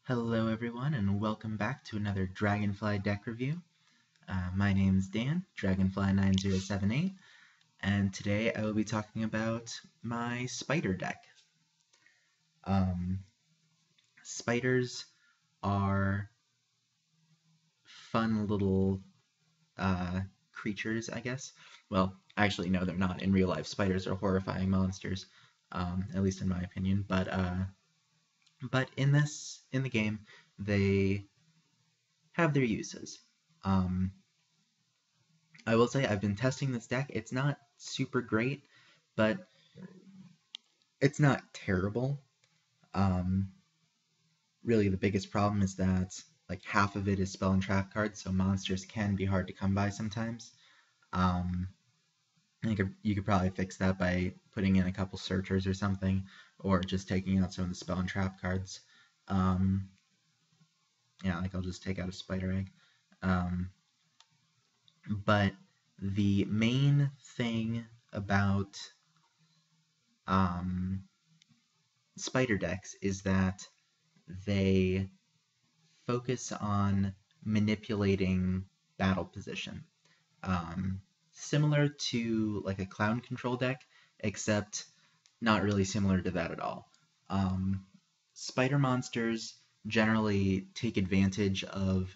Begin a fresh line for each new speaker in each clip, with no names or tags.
Hello everyone and welcome back to another Dragonfly deck review. My name's Dan, Dragonfly9078, and today I will be talking about my spider deck. Spiders are fun little creatures, I guess. Well, actually no, they're not. In real life, spiders are horrifying monsters, at least in my opinion, but in the game, they have their uses. I will say I've been testing this deck. It's not super great, but it's not terrible. Really, the biggest problem is that like half of it is spell and trap cards, so monsters can be hard to come by sometimes. You could probably fix that by putting in a couple searchers or something, or just taking out some of the spell and trap cards. Yeah, like I'll just take out a spider egg. But the main thing about spider decks is that they focus on manipulating battle position. Similar to like a clown control deck, except not really similar to that at all. Spider monsters generally take advantage of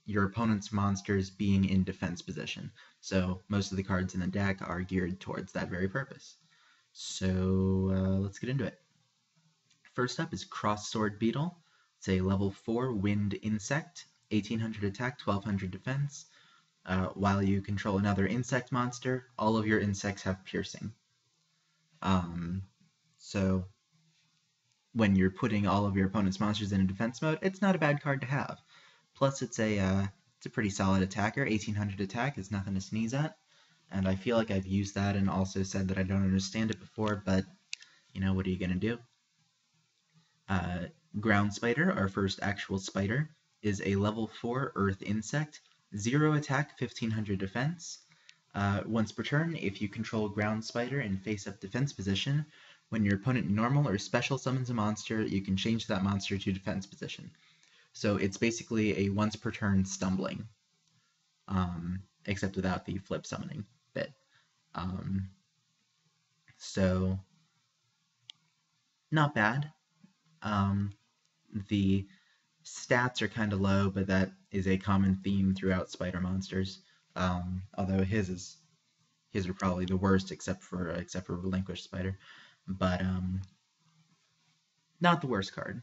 your opponent's monsters being in defense position. So most of the cards in the deck are geared towards that very purpose. So let's get into it. First up is Cross Sword Beetle. It's a level 4 wind insect, 1800 attack, 1200 defense. While you control another insect monster, all of your insects have piercing. So when you're putting all of your opponent's monsters in a defense mode, it's not a bad card to have. Plus, it's a pretty solid attacker. 1800 attack is nothing to sneeze at. And I feel like I've used that and also said that I don't understand it before, but, you know, what are you going to do? Ground Spider, our first actual spider, is a level 4 earth insect, 0 attack, 1500 defense. Once per turn, if you control Ground Spider in face-up defense position, when your opponent normal or special summons a monster, you can change that monster to defense position. So it's basically a once per turn stumbling, except without the flip summoning bit. So not bad. The stats are kind of low, but that is a common theme throughout spider monsters. Although his are probably the worst, except for Relinquished Spider, but not the worst card.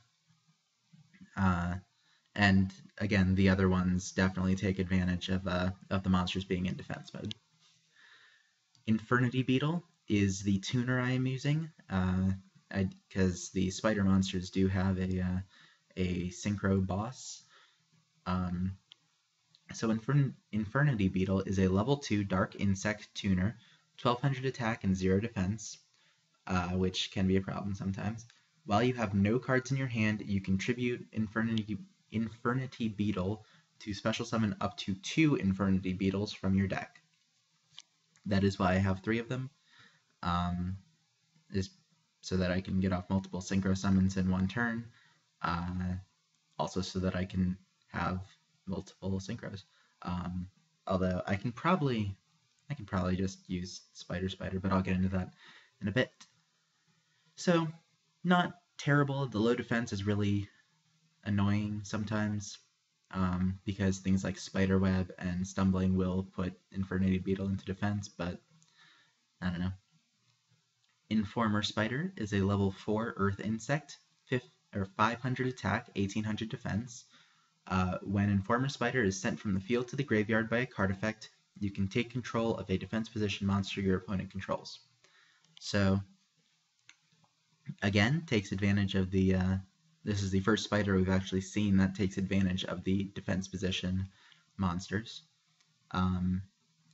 And again, the other ones definitely take advantage of the monsters being in defense mode. Infernity Beetle is the tuner I am using, because the spider monsters do have a synchro boss. So Infernity Beetle is a level 2 dark insect tuner, 1200 attack and 0 defense, which can be a problem sometimes. While you have no cards in your hand, you contribute Infernity Beetle to special summon up to 2 Infernity Beetles from your deck. That is why I have 3 of them, is so that I can get off multiple synchro summons in one turn, also so that I can have multiple synchros. Although I can probably just use Spider, but I'll get into that in a bit. So, not terrible. The low defense is really annoying sometimes, because things like Spiderweb and Stumbling will put Infernity Beetle into defense, but I don't know. Informer Spider is a level 4 earth insect, 500 attack, 1800 defense. When Informer Spider is sent from the field to the graveyard by a card effect, you can take control of a defense position monster your opponent controls. So, again, takes advantage of the, this is the first spider we've actually seen that takes advantage of the defense position monsters. And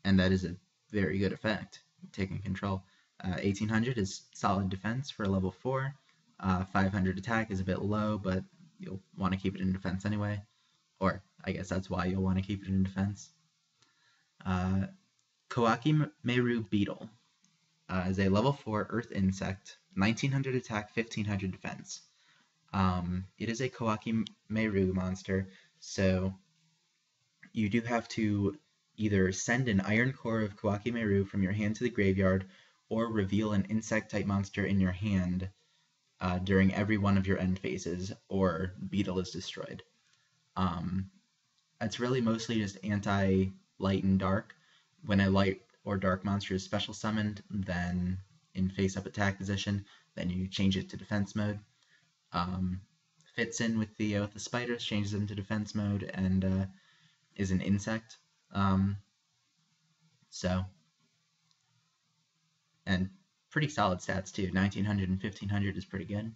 that is a very good effect, taking control. 1800 is solid defense for a level 4. 500 attack is a bit low, but you'll want to keep it in defense anyway. Or, I guess that's why you'll want to keep it in defense. Kawaki Meru Beetle is a level 4 earth insect, 1900 attack, 1500 defense. It is a Kawaki Meru monster, so you do have to either send an Iron Core of Kawaki Meru from your hand to the graveyard, or reveal an insect-type monster in your hand during every one of your end phases, or Beetle is destroyed. It's really mostly just anti-light and dark. When a light or dark monster is special summoned, then in face-up attack position, then you change it to defense mode. Fits in with the spiders, changes into defense mode, and is an insect. So, and pretty solid stats too. 1900 and 1500 is pretty good.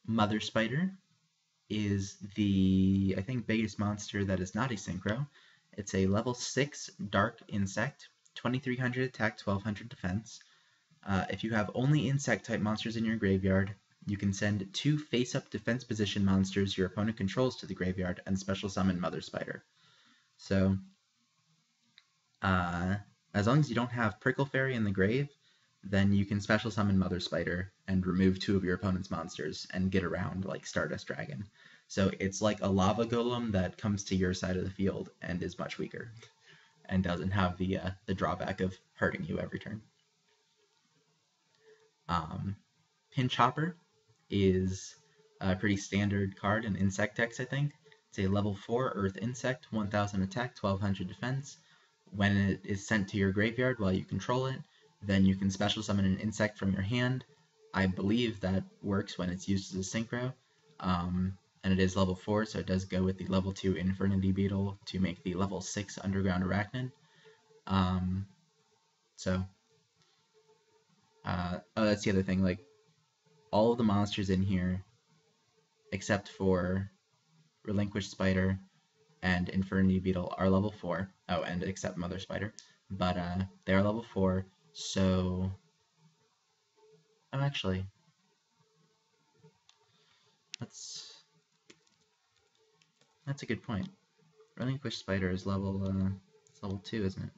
Mother Spider is the, I think, biggest monster that is not a synchro. It's a level 6 dark insect, 2300 attack, 1200 defense. If you have only insect type monsters in your graveyard, you can send 2 face-up defense position monsters your opponent controls to the graveyard and special summon Mother Spider. So, as long as you don't have Prickle Fairy in the grave, then you can special summon Mother Spider and remove 2 of your opponent's monsters and get around like Stardust Dragon. So it's like a lava golem that comes to your side of the field and is much weaker and doesn't have the drawback of hurting you every turn. Pinch Hopper is a pretty standard card in Insect decks, I think. It's a level 4 Earth Insect, 1000 attack, 1200 defense. When it is sent to your graveyard while you control it, then you can special summon an insect from your hand. I believe that works when it's used as a synchro. And it is level 4, so it does go with the level 2 Infinity Beetle to make the level 6 Underground Arachnid. Oh, that's the other thing, like, all of the monsters in here, except for Relinquished Spider and Infinity Beetle, are level 4. Oh, and except Mother Spider. But they're level 4, so... Oh, actually... That's a good point. Relinquished Spider is level, it's level 2, isn't it?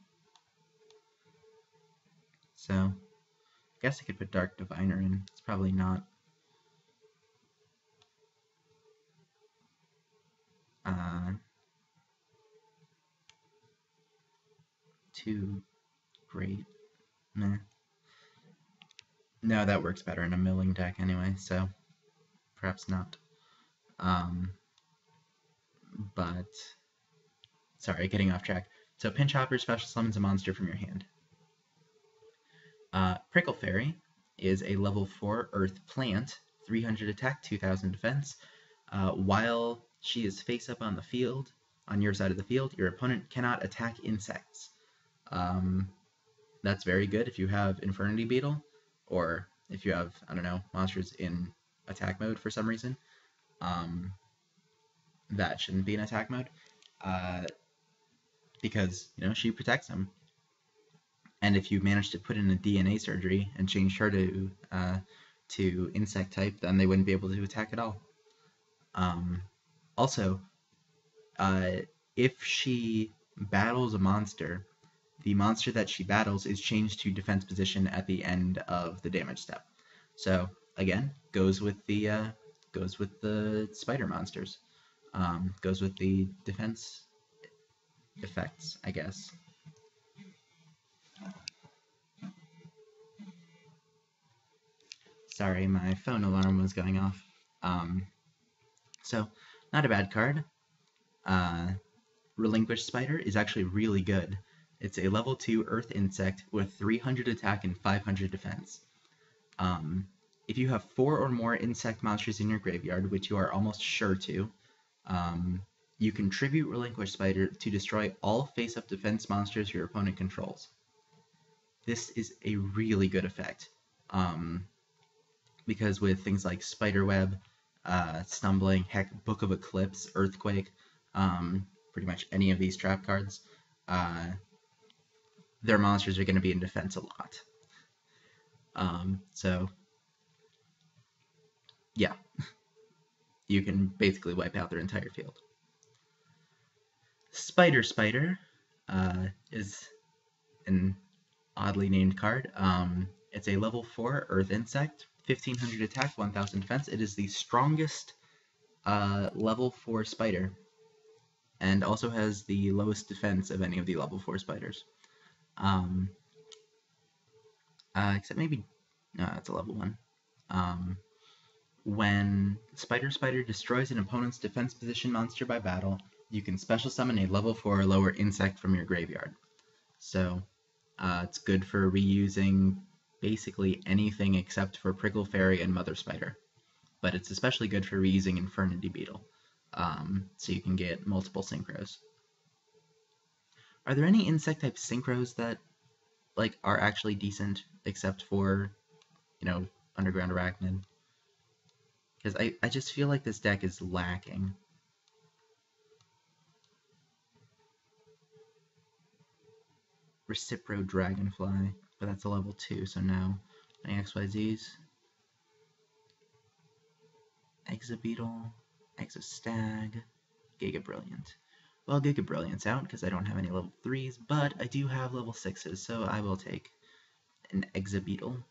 So, I guess I could put Dark Diviner in. It's probably not too great. Meh. No, that works better in a milling deck anyway, so perhaps not. But, sorry, getting off track. So Pinch Hopper special summons a monster from your hand. Prickle Fairy is a level 4 Earth Plant, 300 attack, 2000 defense. While she is face up on the field, on your side of the field, your opponent cannot attack insects. That's very good if you have Infinity Beetle, or if you have, I don't know, monsters in attack mode for some reason. That shouldn't be in attack mode, because, you know, she protects them. And if you manage to put in a DNA surgery and change her to insect type, then they wouldn't be able to attack at all. Also, if she battles a monster, the monster that she battles is changed to defense position at the end of the damage step. So again, goes with the spider monsters. Goes with the defense effects, I guess. Sorry, my phone alarm was going off. So, not a bad card. Relinquished Spider is actually really good. It's a level 2 Earth Insect with 300 attack and 500 defense. If you have 4 or more insect monsters in your graveyard, which you are almost sure to, you can tribute Relinquished Spider to destroy all face-up defense monsters your opponent controls. This is a really good effect, because with things like Spiderweb, Stumbling, heck, Book of Eclipse, Earthquake, pretty much any of these trap cards, their monsters are going to be in defense a lot. So, yeah, you can basically wipe out their entire field. Spider is an oddly named card. It's a level 4 Earth Insect, 1500 attack, 1000 defense. It is the strongest level 4 spider, and also has the lowest defense of any of the level 4 spiders. Except maybe, no, it's a level 1. When Spider destroys an opponent's defense position monster by battle, you can special summon a level 4 or lower insect from your graveyard. So it's good for reusing basically anything except for Prickle Fairy and Mother Spider. But it's especially good for reusing Infernity Beetle, so you can get multiple synchros. Are there any insect type synchros that like are actually decent, except for, you know, Underground Arachnid? Because I just feel like this deck is lacking. Recipro Dragonfly, but that's a level 2, so no. Any XYZs? Exabeetle, Exostag, Giga Brilliant. Well, Giga Brilliant's out because I don't have any level 3s, but I do have level 6s, so I will take an Exabeetle.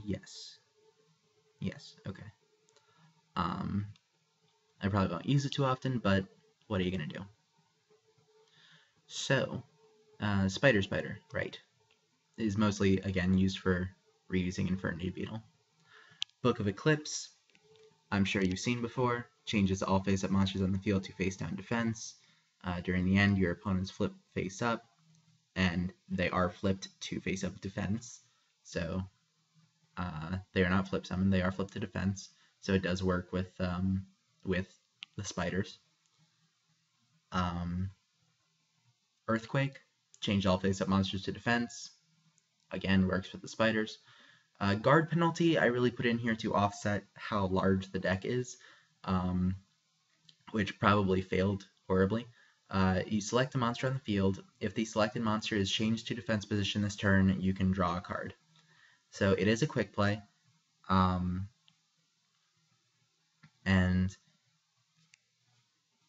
Yes. Yes, okay. I probably won't use it too often, but what are you gonna do? So, Spider, right, is mostly, again, used for reusing Infernity Beetle. Book of Eclipse, I'm sure you've seen before, changes all face-up monsters on the field to face-down defense. During the end, your opponents flip face-up, and they are flipped to face-up defense. So they are not flip summoned, they are flipped to defense. So it does work with the spiders. Earthquake, change all face-up monsters to defense. Again, works with the spiders. Guard penalty, I really put in here to offset how large the deck is, which probably failed horribly. You select a monster on the field. If the selected monster is changed to defense position this turn, you can draw a card. So it is a quick play. And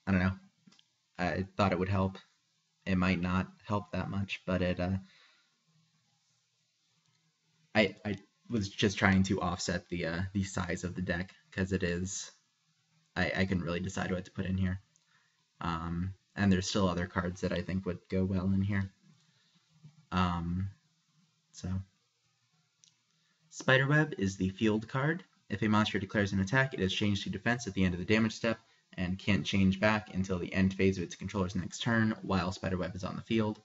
I don't know. I thought it would help. It might not help that much, but it I was just trying to offset the size of the deck, because it is I couldn't really decide what to put in here. And there's still other cards that I think would go well in here. So Spiderweb is the field card. If a monster declares an attack, it is changed to defense at the end of the damage step and can't change back until the end phase of its controller's next turn while Spiderweb is on the field.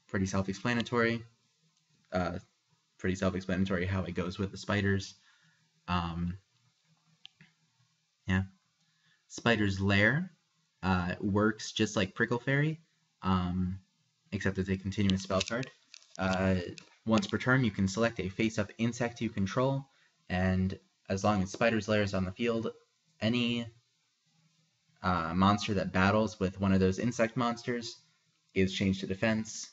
Pretty self-explanatory. Pretty self-explanatory how it goes with the spiders. Yeah. Spider's Lair works just like Prickle Fairy, except it's a continuous spell card. Once per turn, you can select a face-up insect you control, and as long as Spider's Lair is on the field, any monster that battles with one of those insect monsters is changed to defense.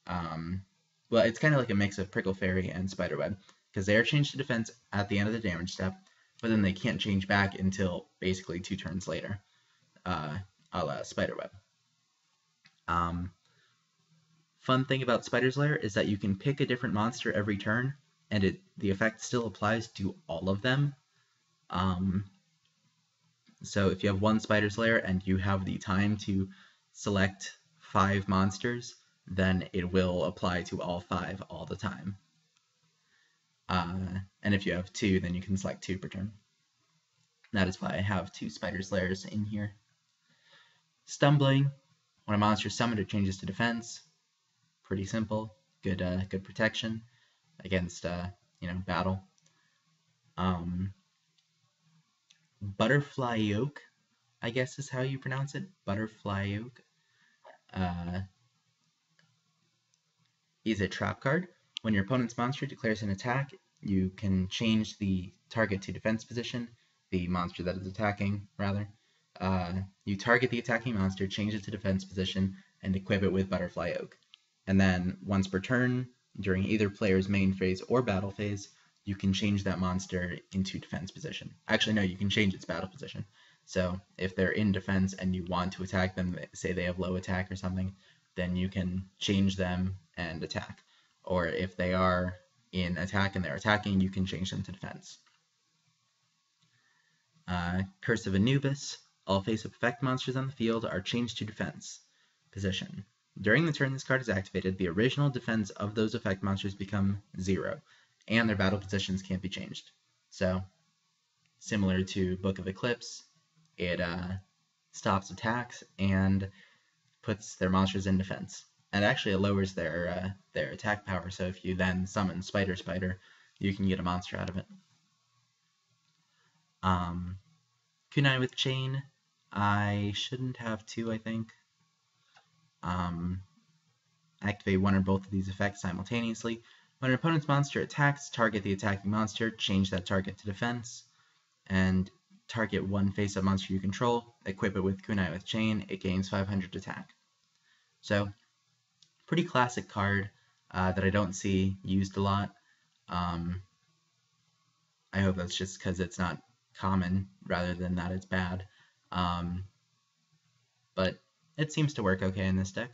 Well, it's kind of like a mix of Prickle Fairy and Spiderweb, because they are changed to defense at the end of the damage step, but then they can't change back until basically 2 turns later, a la Spiderweb. Fun thing about Spider's Lair is that you can pick a different monster every turn, and the effect still applies to all of them. So if you have one Spider's Lair and you have the time to select 5 monsters, then it will apply to all 5 all the time. And if you have 2, then you can select 2 per turn. That is why I have 2 Spider's Lairs in here. Stumbling, when a monster is summoned, it changes to defense. Pretty simple, good protection against battle. Butterfly Yoke, I guess is how you pronounce it. Butterfly Yoke is a trap card. When your opponent's monster declares an attack, you can change the target to defense position, the monster that is attacking, rather. You target the attacking monster, change it to defense position, and equip it with Butterfly Oak. And then once per turn, during either player's main phase or battle phase, you can change that monster into defense position. Actually, no, you can change its battle position. So if they're in defense and you want to attack them, say they have low attack or something, then you can change them and attack. Or if they are in attack and they're attacking, you can change them to defense. Curse of Anubis. All face-up effect monsters on the field are changed to defense position. During the turn this card is activated, the original defense of those effect monsters become 0, and their battle positions can't be changed. So, similar to Book of Eclipse, it stops attacks and puts their monsters in defense. And actually it lowers their attack power, so if you then summon Spider, you can get a monster out of it. Kunai with Chain, I shouldn't have 2, I think. Activate one or both of these effects simultaneously. When an opponent's monster attacks, target the attacking monster, change that target to defense, and target one face-up monster you control, equip it with Kunai with Chain, it gains 500 attack. So, pretty classic card that I don't see used a lot. I hope that's just because it's not common rather than that it's bad. But it seems to work okay in this deck.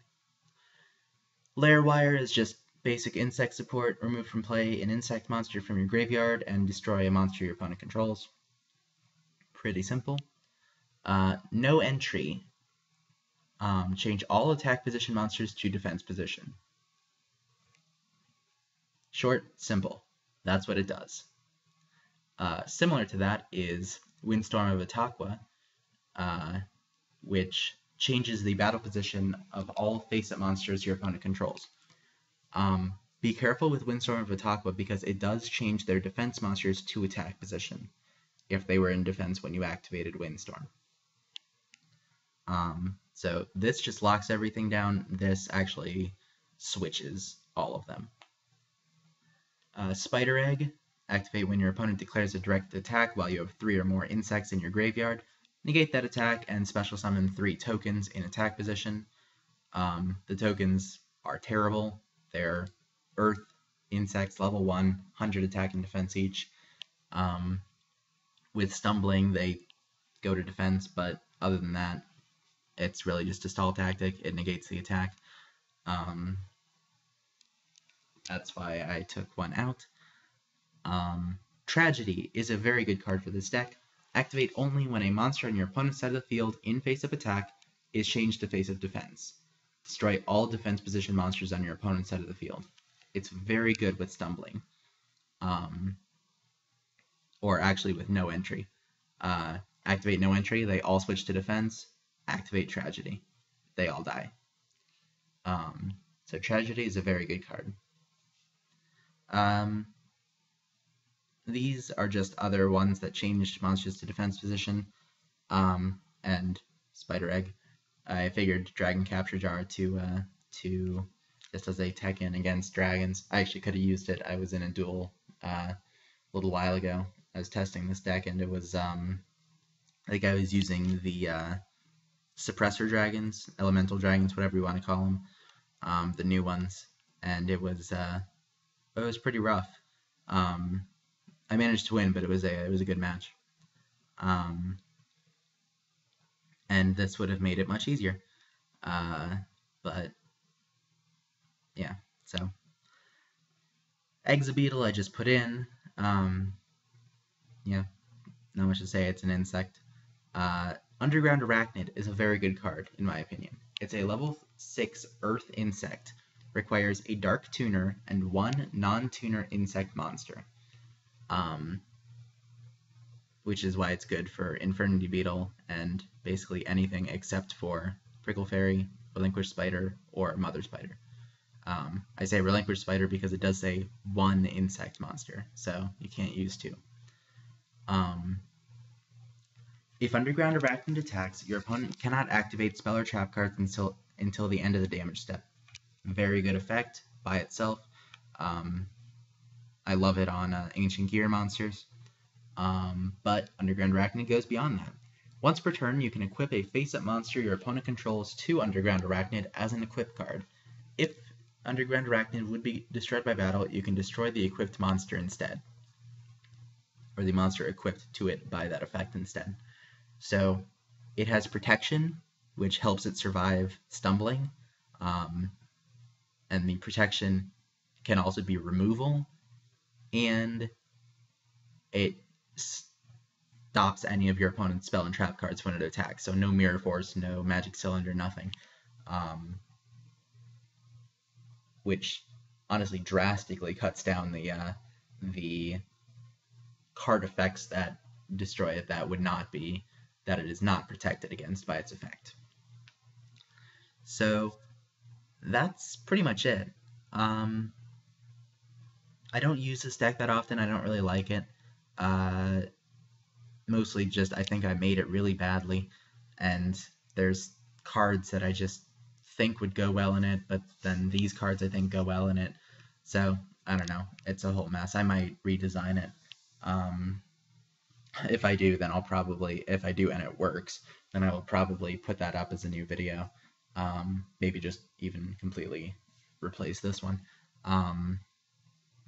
Lair Wire is just basic insect support. Remove from play an insect monster from your graveyard and destroy a monster your opponent controls. Pretty simple. No Entry. Change all attack position monsters to defense position. Short, simple. That's what it does. Similar to that is Windstorm of Ataqua, which changes the battle position of all face-up monsters your opponent controls. Be careful with Windstorm of Ataqua because it does change their defense monsters to attack position if they were in defense when you activated Windstorm. So this just locks everything down. This actually switches all of them. Spider Egg. Activate when your opponent declares a direct attack while you have 3 or more insects in your graveyard. Negate that attack and special summon 3 tokens in attack position. The tokens are terrible. They're Earth insects, level 1, 100 attack and defense each. With Stumbling, they go to defense, but other than that, it's really just a stall tactic. It negates the attack. That's why I took one out. Tragedy is a very good card for this deck. Activate only when a monster on your opponent's side of the field in face-up attack is changed to face-up defense. Destroy all defense position monsters on your opponent's side of the field. It's very good with Stumbling. Or actually with No Entry. Activate No Entry, they all switch to defense. Activate Tragedy. They all die. So Tragedy is a very good card. These are just other ones that changed monsters to defense position, and Spider Egg. I figured Dragon Capture Jar to just as a tech-in against dragons. I actually could have used it. I was in a duel a little while ago. I was testing this deck, and it was I think I was using the suppressor dragons, elemental dragons, whatever you want to call them, the new ones, and it was pretty rough. I managed to win, but it was a good match. And this would have made it much easier. But yeah, so Exabeetle I just put in. Yeah, not much to say. It's an insect. Underground Arachnid is a very good card, in my opinion. It's a level 6 Earth insect. Requires a Dark Tuner and 1 non-tuner insect monster. Which is why it's good for Infernity Beetle and basically anything except for Prickle Fairy, Relinquished Spider, or Mother Spider. I say Relinquished Spider because it does say 1 insect monster, so you can't use 2. If Underground Arachnid attacks, your opponent cannot activate spell or trap cards until the end of the damage step. Very good effect by itself. I love it on Ancient Gear monsters. But Underground Arachnid goes beyond that. Once per turn, you can equip a face-up monster your opponent controls to Underground Arachnid as an equip card. If Underground Arachnid would be destroyed by battle, you can destroy the equipped monster instead. Or the monster equipped to it by that effect instead. So, it has protection, which helps it survive Stumbling. And the protection can also be removal, and it stops any of your opponent's spell and trap cards when it attacks. So no Mirror Force, no Magic Cylinder, nothing. Which honestly drastically cuts down the card effects that destroy it that it is not protected against by its effect. So that's pretty much it. I don't use this deck that often. I don't really like it. Mostly just I think I made it really badly, and there's cards that I just think would go well in it, but then these cards I think go well in it. So I don't know. It's a whole mess. I might redesign it. If I do, then I'll probably, if I do and it works, then I will probably put that up as a new video. Maybe just even completely replace this one. I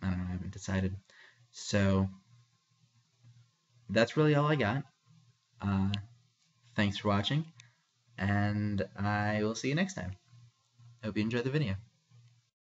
don't know, I haven't decided. So that's really all I got. Thanks for watching, and I will see you next time. Hope you enjoyed the video.